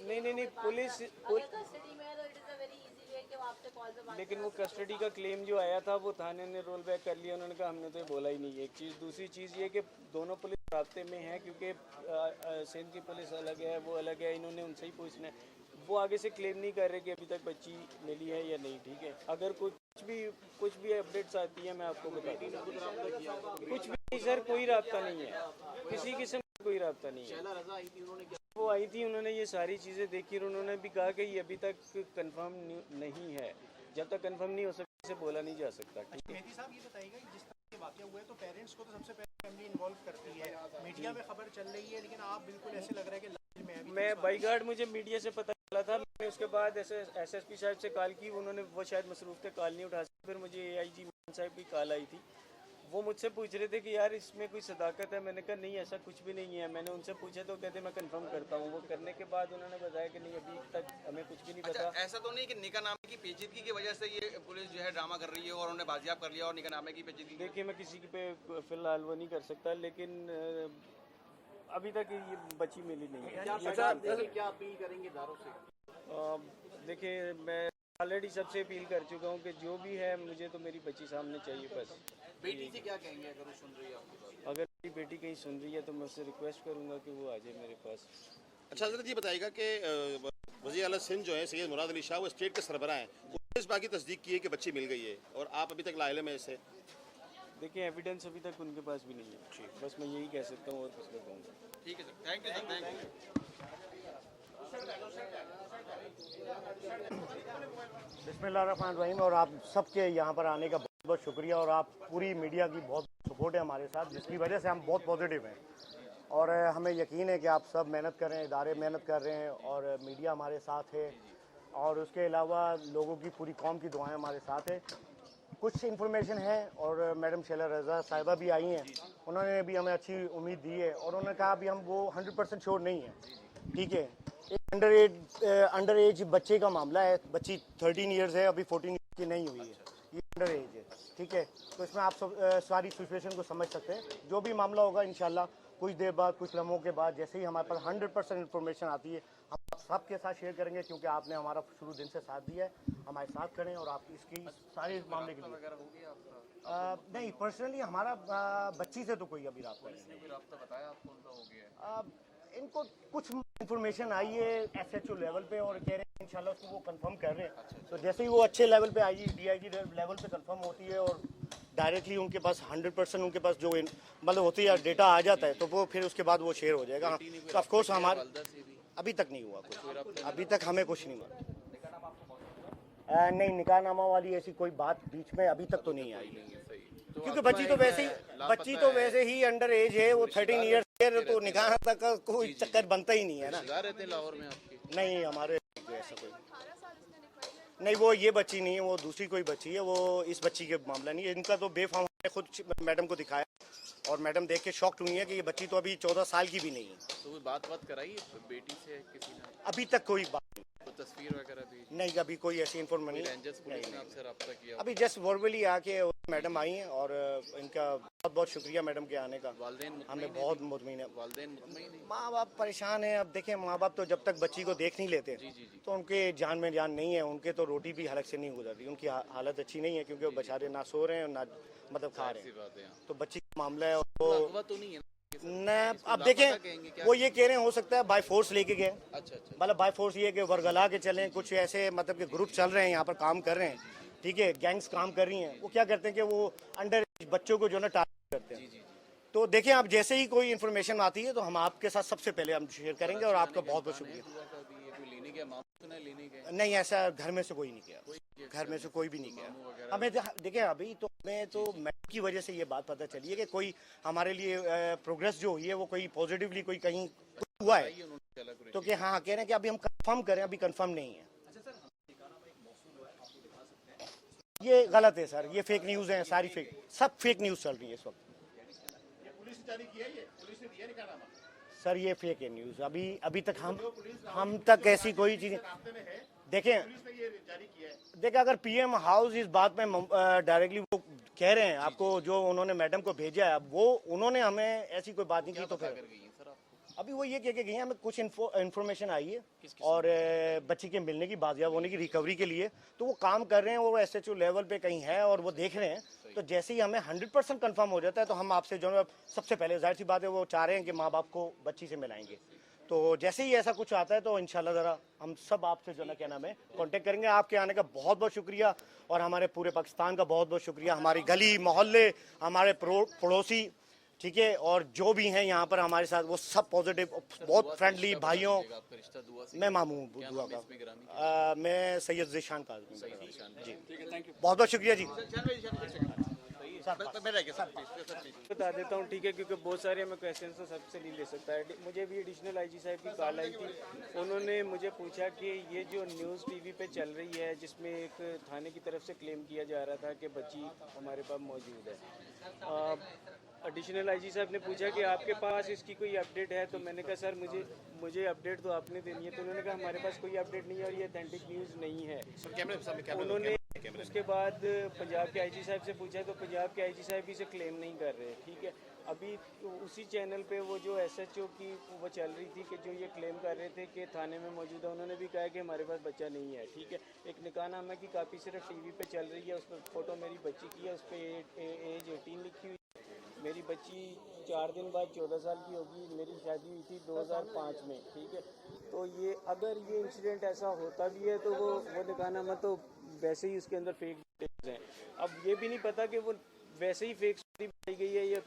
नहीं पुलिस लेकिन वो कस्टडी का क्लेम जो आया था वो थाने ने रोल बैक कर लिया। उन्होंने कहा हमने तो ये बोला ही नहीं। एक चीज़, दूसरी चीज़ ये कि दोनों पुलिस रास्ते में हैं, क्योंकि सिंध की पुलिस अलग है, वो अलग है, इन्होंने उनसे ही पूछना है। वो आगे से क्लेम नहीं कर रहे कि अभी तक बच्ची मिली है या नहीं। ठीक है, अगर कुछ भी अपडेट्स आती है मैं आपको बता दूँगा। कुछ भी नहीं सर, कोई रास्ता नहीं है, किसी किस्म का कोई रास्ता नहीं है। वो आई थी, उन्होंने ये सारी चीज़ें देखी और उन्होंने भी कहा कि ये अभी तक कंफर्म नहीं है। जब तक कंफर्म नहीं हो सकता इसे बोला नहीं जा सकता। ठीक है मेहदी साहब, ये बताइएगा जिस तरह के वाक़या हुए तो पेरेंट्स को तो सबसे पहले फैमिली इन्वॉल्व करती है, मीडिया में खबर चल रही है, लेकिन आप बिल्कुल ऐसे लग रहा है कि लाइन में है। मैं बाईगार्ड, मुझे मीडिया से पता चला था। मैंने उसके बाद एसएसपी साहब से कॉल की, उन्होंने वो शायद मसरूफ़ थे, कॉल नहीं उठा सके। फिर मुझे एआईजी मान साहब की कॉल आई थी, वो मुझसे पूछ रहे थे कि यार इसमें कोई सदाकत है। मैंने कहा नहीं, ऐसा कुछ भी नहीं है। मैंने उनसे पूछा तो कहते मैं कंफर्म करता हूँ। वो करने के बाद उन्होंने बताया कि नहीं अभी तक हमें कुछ भी नहीं पता। ऐसा तो नहीं कि निकाहनामे की पेचीदगी की वजह से ये पुलिस जो है ड्रामा कर रही है और उन्हें बाजियाब कर लिया और निकाहनामे की पेचीदगी? देखिए मैं किसी पे फिलहाल वो नहीं कर सकता, लेकिन अभी तक ये बच्ची मिली नहीं है। क्या अपील करेंगे इदारों से? देखिए मैं ऑलरेडी सबसे अपील कर चुका हूँ कि जो भी है मुझे तो मेरी बच्ची सामने चाहिए बस। बेटी से क्या कहेंगे अगर वो सुन रही है आपकी बात? अगर मेरी बेटी कहीं सुन रही है तो मैं उससे रिक्वेस्ट करूँगा कि वो आ जाए मेरे पास। अच्छा हजरत जी बताइएगा कि वज़ीर आला सिंध जो है सैयद मुराद अली शाह, वो स्टेट के सरबराह हैं, उन्होंने इस बात की तस्दीक की है कि बच्ची मिल गई है और आप अभी तक लाइल में इसे? देखिए एविडेंस अभी तक उनके पास भी नहीं है। बस मैं यही कह सकता हूँ और कुछ नहीं कहूँगा। ठीक है sir, thank you sir, thank you. बिस्मिल्लाहिर्रहमानिर्रहीम। और आप सबके यहाँ पर आने का बहुत बहुत शुक्रिया, और आप पूरी मीडिया की बहुत सपोर्ट है हमारे साथ, जिसकी वजह से हम बहुत पॉजिटिव हैं। और हमें यकीन है कि आप सब मेहनत कर रहे हैं, इदारे मेहनत कर रहे हैं और मीडिया हमारे साथ है, और उसके अलावा लोगों की पूरी कौम की दुआएं हमारे साथ है। कुछ इन्फॉर्मेशन है और मैडम शैला रज़ा साहिबा भी आई हैं, उन्होंने भी हमें अच्छी उम्मीद दी है और उन्होंने कहा अभी हम वो 100% श्योर नहीं है। ठीक है, एक अंडर एज बच्चे का मामला है, बच्ची 13 इयर्स है, अभी 14 ईयर्स की नहीं हुई है, ये अंडर एज है। ठीक है, तो इसमें आप सब सारी सिचुएशन को समझ सकते हैं। जो भी मामला होगा इंशाल्लाह कुछ देर बाद, कुछ लम्हों के बाद, जैसे ही हमारे पास 100% इन्फॉर्मेशन आती है हम सबके साथ शेयर करेंगे, क्योंकि आपने हमारा शुरू दिन से साथ दिया है। हमारे साथ खड़े और आप इसकी सारे मामले के लिए नहीं, पर्सनली हमारा बच्ची से तो कोई अभी राब्ता नहीं। इनको कुछ इन्फॉर्मेशन आई है एसएचओ लेवल पे और कह रहे हैं इंशाल्लाह उसको वो कंफर्म कर रहे हैं। तो जैसे ही वो अच्छे लेवल पे आई, डीआईजी लेवल पे कंफर्म होती है और डायरेक्टली उनके पास 100% उनके पास जो मतलब होती है डेटा आ जाता है, तो वो फिर उसके बाद वो शेयर हो जाएगा। तो ऑफकोर्स हमारा अभी तक नहीं हुआ कुछ, अभी तक हमें कुछ नहीं हुआ। नहीं, निकाहनामा वाली ऐसी कोई बात बीच में अभी तक तो नहीं आई, क्योंकि बच्ची तो वैसे ही अंडर एज है, वो 13 ईयर्स है, तो निकाह तक का कोई चक्कर बनता ही नहीं है ना। रहते लाहौर में आपकी? नहीं, हमारे ऐसा कोई नहीं, वो ये बच्ची नहीं है, वो दूसरी कोई बच्ची है, वो इस बच्ची के मामला नहीं है। इनका तो बेफाम खुद मैडम को दिखाया और मैडम देख के शॉक्ड हुई है कि ये बच्ची तो अभी 14 साल की भी नहीं है। तो कोई बात कराई बेटी से किसी ने? अभी तक कोई बात तो तस्वीर वगैरह भी नहीं, अभी कोई ऐसी इन्फॉर्मेशन नहीं। आपसे रब्ता किया? अभी जस्ट वर्बली आके मैडम आई हैं और इनका बहुत बहुत शुक्रिया मैडम के आने का। वालिदैन हमें बहुत मुतमईन है। वालिदैन मुतमईन नहीं? माँ बाप परेशान हैं। अब देखें, माँ बाप तो जब तक बच्ची को देख नहीं लेते तो उनके जान में जान नहीं है, उनके तो रोटी भी हलक से नहीं गुजरती, उनकी हालत अच्छी नहीं है, क्योंकि वो बेचारे ना सो रहे हैं ना मतलब खा रहे हैं। तो बच्ची का मामला है वो तो नहीं है न। अब देखें, वो ये कह रहे हैं हो सकता है बाय फोर्स लेके गए। अच्छा। मतलब बाय फोर्स ये कि वर्गला के चलें, कुछ ऐसे मतलब कि ग्रुप चल रहे हैं यहाँ पर काम कर रहे हैं। ठीक है, गैंग्स काम कर रही हैं। वो क्या करते हैं कि वो अंडर बच्चों को जो ना टारगेट करते हैं। तो देखें, आप जैसे ही कोई इन्फॉर्मेशन आती है तो हम आपके साथ सबसे पहले हम शेयर करेंगे और आपका बहुत बहुत शुक्रिया। नहीं, ऐसा घर में से कोई नहीं किया, घर में से कोई भी नहीं किया। हमें देखें, अभी तो हमें तो मैडम की वजह से ये बात पता चली है कि कोई हमारे लिए प्रोग्रेस जो हुई है वो कोई पॉजिटिवली कोई कहीं हुआ है, तो कि हाँ कह रहे हैं कि अभी हम कंफर्म करें, अभी कंफर्म नहीं है। ये गलत है सर, ये फेक न्यूज़ है, सारी सब फेक न्यूज़ चल रही है इस वक्त। पुलिस ने जारी किया है, पुलिस ने दिया निकाहनामा? सर ये फेक है न्यूज़, अभी तक हम तक ऐसी कोई चीज़ देखें अगर पीएम हाउस इस बात में डायरेक्टली वो कह रहे हैं आपको, जो उन्होंने मैडम को भेजा है, वो उन्होंने हमें ऐसी कोई बात नहीं की, तो फिर अभी वो ये कह के गई हैं, हमें कुछ इन्फॉर्मेशन आई है और बच्ची के मिलने की, बाजियाब होने की, रिकवरी के लिए तो वो काम कर रहे हैं, वो SHO लेवल पे कहीं है और वो देख रहे हैं। तो जैसे ही हमें 100% कंफर्म हो जाता है तो हम आपसे जो है सबसे पहले, जाहिर सी बात है, वो चाह रहे हैं कि माँ बाप को बच्ची से मिलाएंगे। तो जैसे ही ऐसा कुछ आता है तो इंशाल्लाह ज़रा हम सब आपसे जो ना क्या नाम है कांटेक्ट करेंगे। आपके आने का बहुत बहुत शुक्रिया और हमारे पूरे पाकिस्तान का बहुत बहुत शुक्रिया। हमारी गली मोहल्ले, हमारे पड़ोसी, ठीक है, और जो भी हैं यहाँ पर हमारे साथ, वो सब पॉजिटिव, बहुत फ्रेंडली भाइयों। मैं मामू हूँ दुआ का, मैं सैयद ज़ीशान काज़मी जी। बहुत बहुत शुक्रिया जी। बता देता हूँ, ठीक है, क्योंकि बहुत सारे हमें क्वेश्चन तो सबसे नहीं ले सकता है। मुझे भी एडिशनल IG साहब की कॉल आई थी। उन्होंने मुझे पूछा कि ये जो न्यूज़ TV पे चल रही है जिसमें एक थाने की तरफ से क्लेम किया जा रहा था कि बच्ची हमारे पास मौजूद है। एडिशनल IG साहब ने पूछा कि आपके पास इसकी कोई अपडेट है, तो मैंने कहा सर मुझे अपडेट तो आपने देनी है। तो उन्होंने कहा हमारे पास कोई अपडेट नहीं है और ये अथेंटिक न्यूज़ नहीं है। उन्होंने उसके बाद पंजाब के IG साहब से पूछा तो पंजाब के IG साहब भी इसे क्लेम नहीं कर रहे, ठीक है। अभी तो उसी चैनल पे वो जो SHO की वो चल रही थी कि जो ये क्लेम कर रहे थे कि थाने में मौजूद है, उन्होंने भी कहा कि हमारे पास बच्चा नहीं है, ठीक है। एक निकाहनामा की कापी सिर्फ TV पे चल रही है, उस पर फ़ोटो मेरी बच्ची की है, उस पर एज 18 लिखी हुई है। मेरी बच्ची 4 दिन बाद 14 साल की होगी। मेरी शादी हुई थी 2005 में, ठीक है। तो ये अगर ये इंसिडेंट ऐसा होता भी है तो वो निकाहनामा तो वैसे ही उसके अंदर फेक डिटेल्स हैं। अब ये भी नहीं पता कि वो वैसे ही फेक स्टोरी बनाई गई है या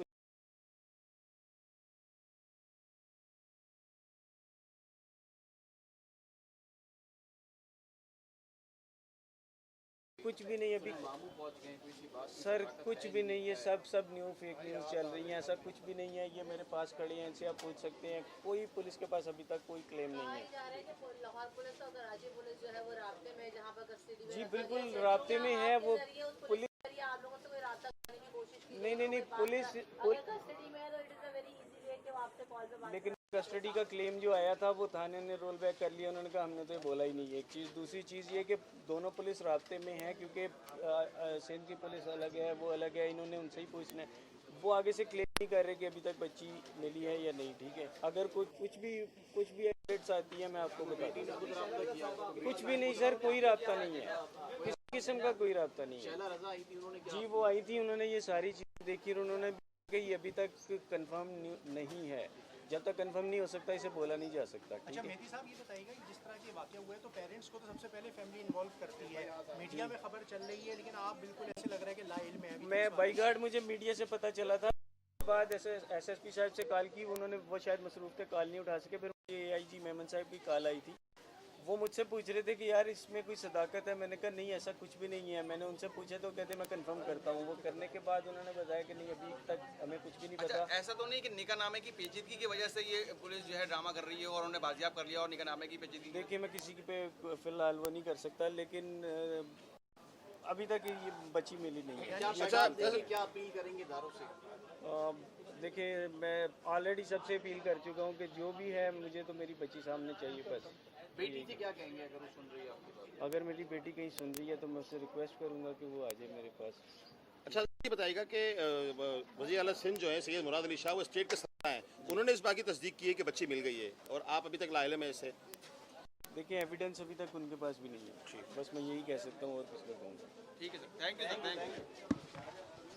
कुछ भी नहीं। अभी सर कुछ भी नहीं है, सब न्यू फेक न्यूज़ चल रही हैं, ऐसा कुछ भी नहीं है। ये मेरे पास खड़े हैं, इनसे आप पूछ सकते हैं। कोई पुलिस के पास अभी तक कोई क्लेम नहीं है। जी बिल्कुल राब्ते में है वो पुलिस। नहीं पुलिस लेकिन कस्टडी का क्लेम जो आया था वो थाने ने रोल बैक कर लिया। उन्होंने कहा हमने तो ये बोला ही नहीं। एक चीज़, दूसरी चीज़ ये कि दोनों पुलिस राब्ते में है, क्योंकि सिंध की पुलिस अलग है, वो अलग है। इन्होंने उनसे ही पूछना है, वो आगे से क्लेम नहीं कर रहे कि अभी तक बच्ची मिली है या नहीं, ठीक है। अगर कुछ भी अपडेट्स आती है मैं आपको बता दूँगा। कुछ भी नहीं सर, कोई राब्ता नहीं है, किसी किस्म का कोई राब्ता नहीं है। जी वो आई थी, उन्होंने ये सारी चीज़ें देखी और उन्होंने कि ये अभी तक कंफर्म नहीं है। जब तक कंफर्म नहीं हो सकता इसे बोला नहीं जा सकता। अच्छा मेहदी साहब, ये बताइएगा कि जिस तरह के वाक़या हुए तो पेरेंट्स को तो सबसे पहले फैमिली इन्वॉल्व करती है, मीडिया में खबर चल रही है, लेकिन आप बिल्कुल ऐसे लग रहा है कि लाइल में है। मैं बाई गार्ड, मुझे मीडिया से पता चला था, बाद SSP साहब से कॉल की, उन्होंने वो शायद मसरूफ़ थे, कॉल नहीं उठा सके। फिर मुझे AIG मेमन साहब की कॉल आई थी, वो मुझसे पूछ रहे थे कि यार इसमें कोई सदाकत है। मैंने कहा नहीं ऐसा कुछ भी नहीं है। मैंने उनसे पूछा तो कहते मैं कंफर्म करता हूँ। वो करने के बाद उन्होंने बताया कि नहीं अभी तक हमें कुछ भी नहीं पता। अच्छा, ऐसा तो नहीं कि निकाहनामे की पेचीदगी की वजह से ये पुलिस जो है ड्रामा कर रही है और उन्होंने बाजियाब कर लिया और निकाहनामे की पेचीदगी? देखिए मैं किसी पे फिलहाल वो नहीं कर सकता, लेकिन अभी तक ये बच्ची मिली नहीं है। क्या अपील करेंगे इदारों से? देखिए मैं ऑलरेडी सबसे अपील कर चुका हूँ कि जो भी है मुझे तो मेरी बच्ची सामने चाहिए बस। बेटी से क्या कहेंगे अगर वो सुन रही है आपकी बात? अगर मेरी बेटी कहीं सुन रही है तो मैं उससे रिक्वेस्ट करूँगा कि वो आ जाए मेरे पास। अच्छा ये बताइएगा कि वज़ीर आला सिंध जो है सैयद मुराद अली शाह, वो स्टेट के सरबराह हैं, उन्होंने इस बात की तस्दीक की है कि बच्ची मिल गई है और आप अभी तक लाइल में ऐसे? देखिए एविडेंस अभी तक उनके पास भी नहीं है। बस मैं यही कह सकता हूँ और कुछ कहूँगा। ठीक है sir, thank you sir, thank you.